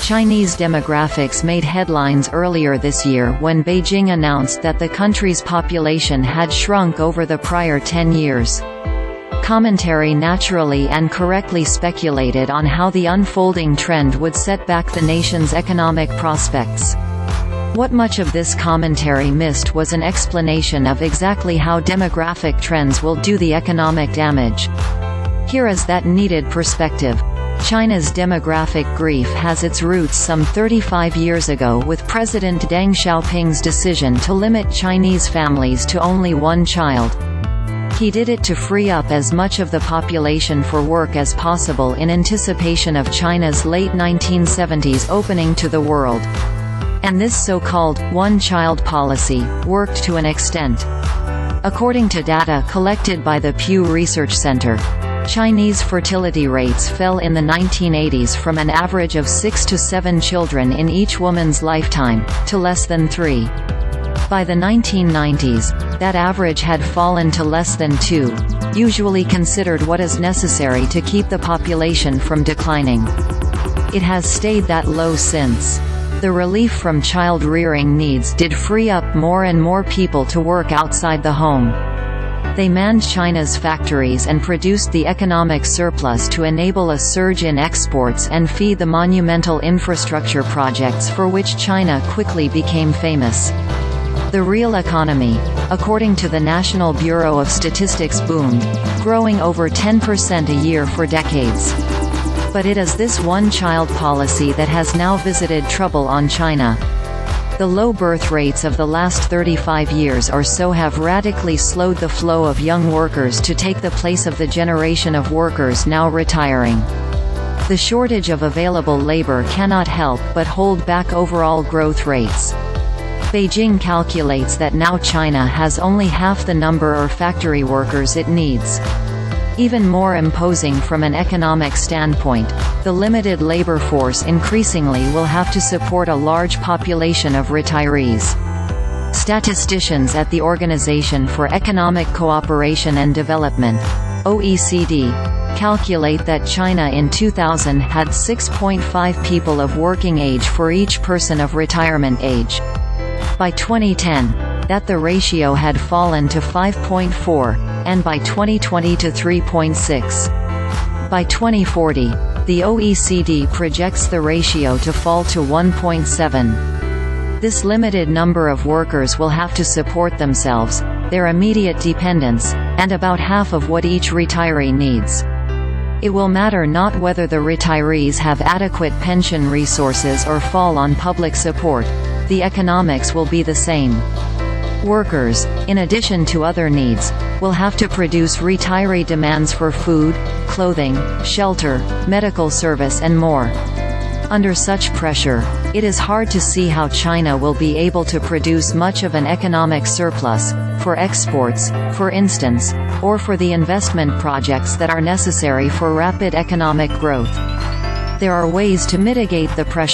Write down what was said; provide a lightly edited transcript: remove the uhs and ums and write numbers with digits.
Chinese demographics made headlines earlier this year when Beijing announced that the country's population had shrunk over the prior 10 years. Commentary naturally and correctly speculated on how the unfolding trend would set back the nation's economic prospects. What much of this commentary missed was an explanation of exactly how demographic trends will do the economic damage. Here is that needed perspective. China's demographic grief has its roots some 35 years ago with President Deng Xiaoping's decision to limit Chinese families to only one child. He did it to free up as much of the population for work as possible in anticipation of China's late 1970s opening to the world. And this so-called one-child policy worked to an extent. According to data collected by the Pew Research Center, Chinese fertility rates fell in the 1980s from an average of 6 to 7 children in each woman's lifetime, to less than 3. By the 1990s, that average had fallen to less than 2, usually considered what is necessary to keep the population from declining. It has stayed that low since. The relief from child-rearing needs did free up more and more people to work outside the home. They manned China's factories and produced the economic surplus to enable a surge in exports and feed the monumental infrastructure projects for which China quickly became famous. The real economy, according to the National Bureau of Statistics, boomed, growing over 10% a year for decades. But it is this one-child policy that has now visited trouble on China. The low birth rates of the last 35 years or so have radically slowed the flow of young workers to take the place of the generation of workers now retiring. The shortage of available labor cannot help but hold back overall growth rates. Beijing calculates that now China has only half the number of factory workers it needs. Even more imposing from an economic standpoint, the limited labor force increasingly will have to support a large population of retirees. Statisticians at the Organization for Economic Cooperation and Development, OECD, calculate that China in 2000 had 6.5 people of working age for each person of retirement age. By 2010, that the ratio had fallen to 5.4, and by 2020 to 3.6. By 2040, the OECD projects the ratio to fall to 1.7. This limited number of workers will have to support themselves, their immediate dependents, and about half of what each retiree needs. It will matter not whether the retirees have adequate pension resources or fall on public support, the economics will be the same. Workers, in addition to other needs, will have to produce retiree demands for food, clothing, shelter, medical service and more. Under such pressure, it is hard to see how China will be able to produce much of an economic surplus, for exports, for instance, or for the investment projects that are necessary for rapid economic growth. There are ways to mitigate the pressure.